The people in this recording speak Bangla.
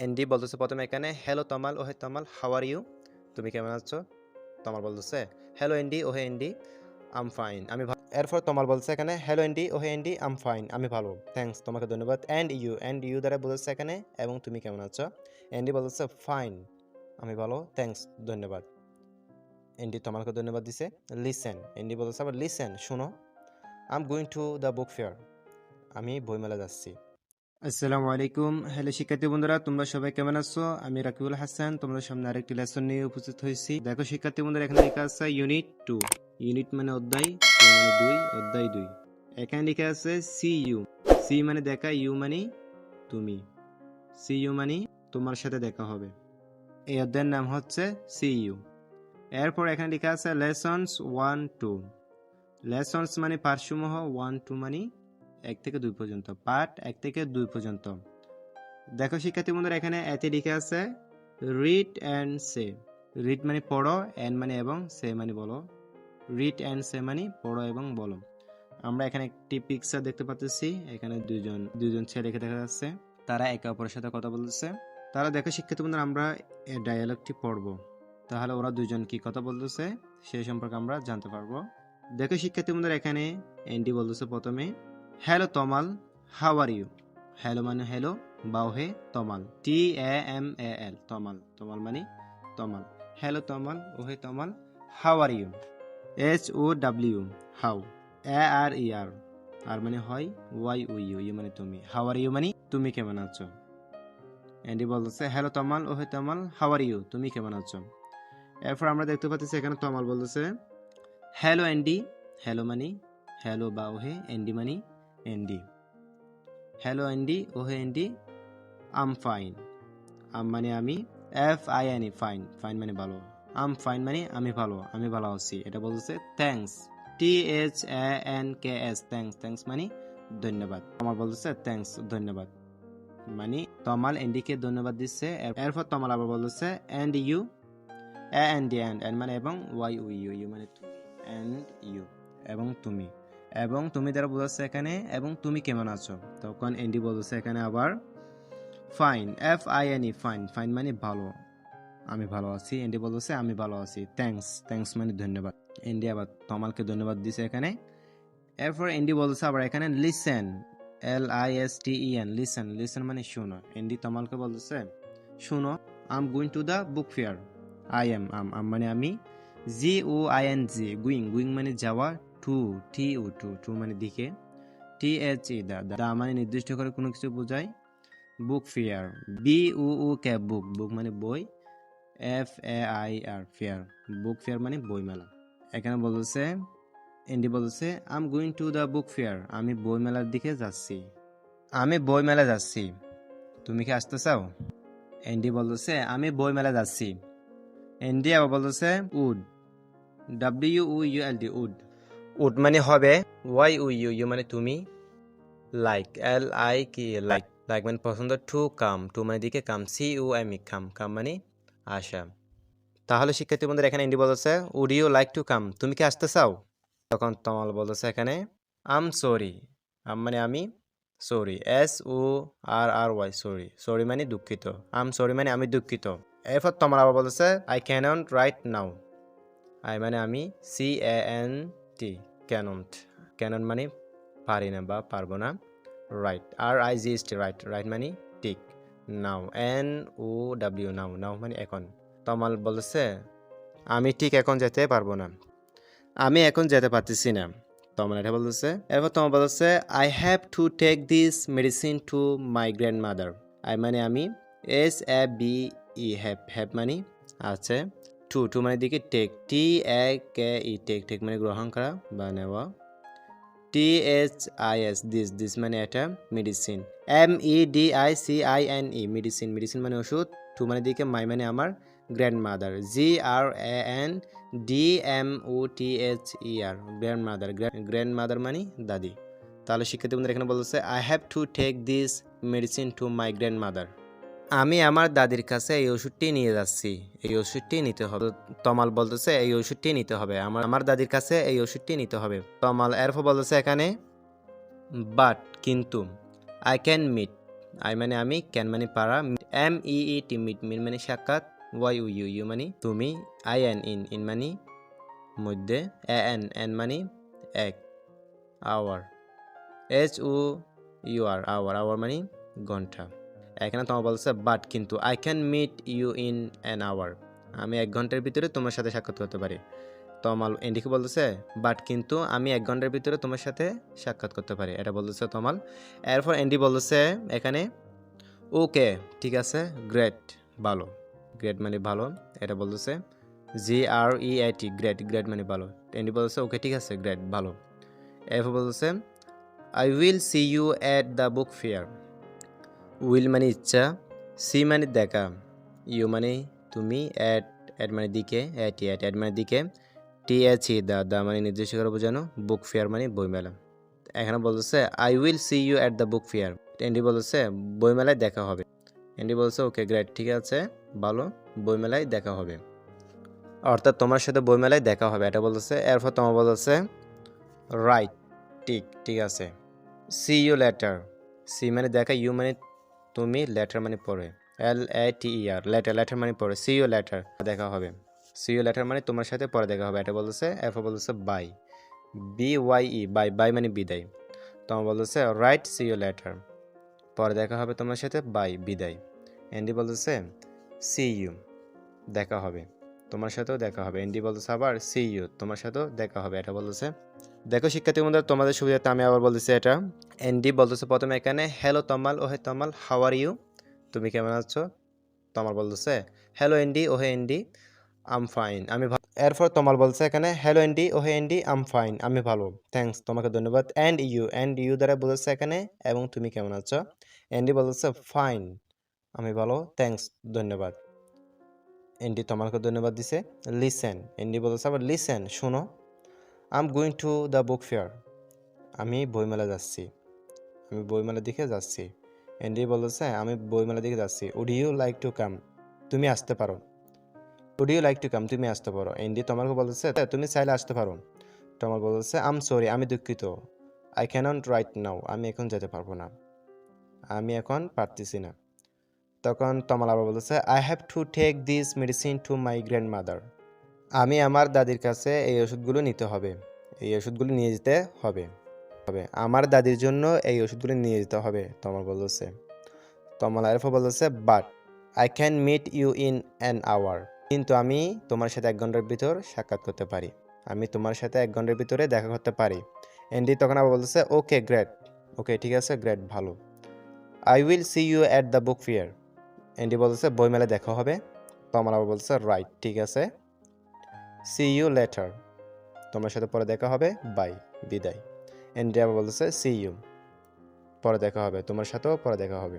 এনডি বলতেছে প্রথমে এখানে হ্যালো তমাল, ওহে তমাল, হাউ আর ইউ, তুমি কেমন আছো? তমাল বলতেছে হ্যালো এনডি, ওহে এনডি, আম ফাইন, আমি ভালো। এরপর তমাল বলছে এখানে হ্যালো এনডি, ওহে এনডি, আম ফাইন, আমি ভালো, থ্যাঙ্কস, তোমাকে ধন্যবাদ। অ্যান্ড ইউ দ্বারা বলতেছে এখানে এবং তুমি কেমন আছো। এনডি বলতেছে ফাইন, আমি ভালো, থ্যাঙ্কস, ধন্যবাদ। এনডি তমালকে ধন্যবাদ দিছে। লিসেন, এনডি বলতেছে আবার লিসেন, শুনো। I'm going to the book fair, আমি বইমেলা যাচ্ছি। আসসালামু আলাইকুম, হ্যালো শিক্ষার্থী বন্ধুরা, তোমরা সবাই কেমন আছো? আমি রাকিবুল হাসান তোমাদের সামনে আরেকটি লেসন নিয়ে উপস্থিত হয়েছি। দেখো শিক্ষার্থী বন্ধুরা, এখানে লেখা আছে ইউনিট 2। ইউনিট মানে অধ্যায়, 2 মানে 2, অধ্যায় 2। এখানে লেখা আছে সি ইউ। সি মানে দেখা, ইউ মানে তুমি। সি ইউ মানে তোমার সাথে দেখা হবে। এই অধ্যায়ের নাম হচ্ছে সি ইউ। এরপর এখানে লেখা আছে লেসনস 1 2। লেসনস মানে পাঠসমূহ, 1 2 মানে 1 থেকে 2 পর্যন্ত, পাঠ 1 থেকে 2 পর্যন্ত। দেখো শিক্ষার্থী বন্ধুরা, এখানে এতে লিখে আছে রিড অ্যান্ড সে। রিড মানে পড়ো, অ্যান্ড মানে এবং, সে মানে বলো। রিড অ্যান্ড সে মানে পড়ো এবং বলো। আমরা এখানে একটি পিকচার দেখতে পাচ্ছি। এখানে দুজন ছেলেকে দেখা যাচ্ছে, তারা একে অপরের সাথে কথা বলতেছে। তারা দেখো শিক্ষার্থী বন্ধুরা, আমরা এই ডায়ালগটি পড়বো, তাহলে ওরা দুজন কি কথা বলতেছে সেই সম্পর্কে আমরা জানতে পারবো। দেখো শিক্ষার্থী বন্ধুরা, এখানে এনডি বলতেছে প্রথমে hello Tamal, how are you. Hello মানে হ্যালো, বা ওহে তমাল, TAMAL, তমাল, তমাল মানে তমাল। হ্যালো তমাল, ওহে Tamal, how are you, HOW, how. ARER, are মানে হয়, YOU, ইউ মানে তুমি, হাউ আর ইউ মানে তুমি কেমন আছো। এন্ডি বলতেছে হ্যালো তমাল, ওহে তমাল, হাউ আর ইউ, তুমি কেমন আছো। এরপর আমরা দেখতে পাচ্ছি এখানে তমাল বলতেছে হ্যালো এন্ডি। হ্যালো মানে হ্যালো বা ওহে, এন্ডি মানে এন্ডি। হ্যালো এন্ডি, ওহে এন্ডি, আম ফাইন। আম মানে আমি, FINE, ফাইন, ফাইন মানে ভালো। আম ফাইন মানে আমি ভালো, আমি ভালো আছি। এটা বলতেছে থ্যাঙ্কস, THANKS, থ্যাঙ্কস, থ্যাঙ্কস মানে ধন্যবাদ। তমাল বলতেছে থ্যাঙ্কস, ধন্যবাদ, মানে তমাল এন্ডিকে ধন্যবাদ দিচ্ছে। এরপর তমাল আবার বলতেছে এন্ড ইউ, এন্ড মানে এবং, YOU, ইউ মানে তুমি, এন্ড ইউ এবং তুমি। এবং তুমি দ্বারা বোঝাচ্ছে এখানে এবং তুমি কেমন আছো। তখন এন্ডি বলতেছে এখানে আবার ফাইন, FINE, ফাইন, ফাইন মানে ভালো, আমি ভালো আছি। এন্ডি বলতেছে আমি ভালো আছি। থ্যাঙ্কস, থ্যাঙ্কস মানে ধন্যবাদ। এন্ডি আবার তমালকে ধন্যবাদ দিছে এখানে। এরপর এন্ডি বলতেছে আবার এখানে লিসেন, LISTEN, লিসেন, লিসেন মানে শুনো। এন্ডি তমালকে বলতেছে শুনো। I'm going to the book fair, I am, I'm মানে আমি, GOING, গুইং, গুইং মানে যাওয়া, টু মানে দিকে, THE, দা মানে নির্দিষ্ট করে কোনো কিছু বোঝায়, বুক ফেয়ার, BUUK, বুক, বুক মানে বই, FAIR, ফেয়ার, বুক ফেয়ার মানে বই মেলা। এখানে বলতেছে এন্ডি বলতেছে I'm going to the book fair, আমি বই মেলার দিকে যাচ্ছি, আমি বই মেলা যাচ্ছি, তুমি কি আসতে চাও। এন্ডি বলতেছে আমি বই মেলা যাচ্ছি। এন্ডি আবার বলতেছে উড, WOULD, উড, উড মানে হবে, YOU মানে তুমি, লাইক, LIK, লাইক, লাইক মানে পছন্দ, টু মানে দিকে, CUME, কাম মানে আশা। তাহলে শিক্ষার্থী বন্ধুরা, এখানে এন্ডি বলতেছে would you like to come, তুমি কি আসতে চাও। তখন তমাল বলতেছে এখানে আম সরি, আম মানে আমি, সরি, SORRY, সরি, সরি মানে দুঃখিত, আম সরি মানে আমি দুঃখিত। এরপর তমাল আবার বলতেছে আই ক্যানন্ট রাইট নাও, আই মানে আমি, CANT, ক্যানন্ট, ক্যানন্ট মানে পারি না বা পারবো না, রাইট, RIGHT, রাইট, রাইট মানে ঠিক, নাও, NOW, নাও, নাও মানে এখন। তমাল বলতেছে আমি ঠিক এখন যেতে পারবো না, আমি এখন যেতে পারতেছি না। তমাল এটা বলতেছে। এরপর তমাল বলতেছে I have to take this medicine to my grandmother, I মানে আমি, SABE, হ্যাভ মানে আছে, টু মানে দিকে, টেক, TAKE, টেক মানে গ্রহণ করা বা নেওয়া, THIS, দিস মানে এটা, মেডিসিন, MEDICINE, মেডিসিন, মেডিসিন মানে ওষুধ, টু মানে দিকে, মাই মানে আমার, grandmother, GRANDMOTHER, grandmother, grandmother মানে দাদি। তাহলে শিক্ষার্থী বন্ধুরা, এখানে বলতেছে I have to take this medicine to my grandmother, আমি আমার দাদির কাছে এই ওষুধটি নিয়ে যাচ্ছি, এই ওষুধটি নিতে হবে। তমাল বলতেছে এই ওষুধটি নিতে হবে, আমার দাদির কাছে এই ওষুধটি নিতে হবে। তমাল এরপর বলতেছে এখানে বাট, কিন্তু, আই ক্যান মিট, আই মানে আমি, ক্যান মানে পারা, এম ই ই টি মিট, মিট মানে সাক্ষাৎ, ওয়াই ইউ ইউ ইউ মানে তুমি, আই এন ইন, ইন মানে মধ্যে, এ এন এন মানে এক, hour, H O U R, hour, hour মানে ঘন্টা। এখানে তোমার বলছে বাট কিন্তু, I can meet you in an hour, আমি 1 ঘন্টার ভিতরে তোমার সাথে সাক্ষাৎ করতে পারি। তমাল এন্ডিকে বলতেছে বাট কিন্তু আমি 1 ঘন্টার ভিতরে তোমার সাথে সাক্ষাৎ করতে পারি, এটা বলতেছে তমাল। এরপর এন্ডি বলতেছে এখানে ওকে ঠিক আছে, গ্রেট ভালো, গ্রেট মানে ভালো, এটা বলতেছে GREAT, গ্রেট, গ্রেট মানে ভালো। এন্ডি বলতেছে ওকে ঠিক আছে, গ্রেট ভালো। এরপর বলতেছে I will see you at the book fair, will মানে ইচ্ছা, সি মানে দেখা, ইউ মানে তুমি, অ্যাট অ্যাট মানে দিকে, অ্যাট মানে দিকে, THE দা মানে নির্দেশ করে বোঝানো, বুক ফেয়ার মানে বইমেলা। এখানে বলতেছে I will see you at the book fair, Andy বলতেছে বইমেলায় দেখা হবে। এন্ডি বলছে ওকে গ্রেট ঠিক আছে ভালো, বইমেলায় দেখা হবে, অর্থাৎ তোমার সাথে বইমেলায় দেখা হবে, এটা বলতেছে। এরপর তোমার বলতেছে রাইট ঠিক, ঠিক আছে। সি ইউ লেটার, সি মানে দেখা, ইউ মানে তুমি, লেটার মানে পড়ে, LATER, লেটার, লেটার মানে পড়ে, সি ইউ লেটার দেখা হবে, সি ইউ লেটার মানে তোমার সাথে পরে দেখা হবে, এটা বলতেছে। এরপর বলতেছে বাই, BYE, বাই, বাই মানে বিদায়। তোমার বলতেছে রাইট সি ইউ লেটার, পরে দেখা হবে তোমার সাথে, বাই বিদায়। এন্ডি বলতেছে সি ইউ দেখা হবে, তোমার সাথেও দেখা হবে। এন্ডি বলতেছে আবার সি ইউ তোমার সাথেও দেখা হবে, এটা বলতেছে। দেখো শিক্ষার্থী বন্ধুরা, তোমাদের সুবিধাতে আমি আবার বলতেছি এটা। এন্ডি বলতেছে প্রথমে এখানে hello Tamal, oh hey Tamal, how are you, তুমি কেমন আছো। তমাল বলতেছে hello এন্ডি, O hey এন্ডি, I'm fine, আমি ভালো। এরপর তমাল বলছে এখানে hello এন্ডি, O hey এন্ডি, I'm fine, আমি ভালো, থ্যাঙ্কস তোমাকে ধন্যবাদ। অ্যান্ড ইউ দ্বারা বলেছে এখানে এবং তুমি কেমন আছো। এন্ডি বলছে ফাইন আমি ভালো, থ্যাঙ্কস ধন্যবাদ। এন্ডি তমালকে ধন্যবাদ দিছে। লিসেন, এন্ডি বলছে আবার লিসেন শোনো, I'm going to the book fair, আমি বইমেলা যাচ্ছি, আমি বইমেলা দিকে যাচ্ছি। এন্ডি বলেছে আমি বইমেলা দিকে যাচ্ছি। Would you like to come, তুমি আসতে পারো, would you like to come তুমি আসতে পারো। এন্ডি তোমাকে বলেছে তুমি চাইলে আসতে পারো। তোমার বলেছে আম সরি, আমি দুঃখিত, আই ক্যানট রাইট নাও, আমি এখন যেতে পারবো না, আমি এখন পারতেছি না। তখন তমাল আবার বলেছে I have to take this medicine to my grandmother, আমি আমার দাদির কাছে এই ওষুধগুলো নিতে হবে, এই ওষুধগুলো নিয়ে যেতে হবে, আমার দাদির জন্য এই ওষুধগুলো নিয়ে যেতে হবে, তমাল বলতেছে। তমাল আরেফা বলতেছে but I can meet you in an hour, কিন্তু আমি তোমার সাথে 1 ঘন্টার ভিতর সাক্ষাৎ করতে পারি, আমি তোমার সাথে 1 ঘন্টার ভিতরে দেখা করতে পারি। এন্ডি তখন আবার বলতেছে ওকে গ্রেট, ওকে ঠিক আছে গ্রেট ভালো। I will see you at the book fair, Andy বলতেছে বইমেলা দেখা হবে। তমাল আবার বলতেছে রাইট ঠিক আছে। সি ইউ লেটার, তোমার সাথে পরে দেখা হবে, বাই বিদায়। এন্ডি আবার বলতেছে সি ইউ পরে দেখা হবে, তোমার সাথেও পরে দেখা হবে।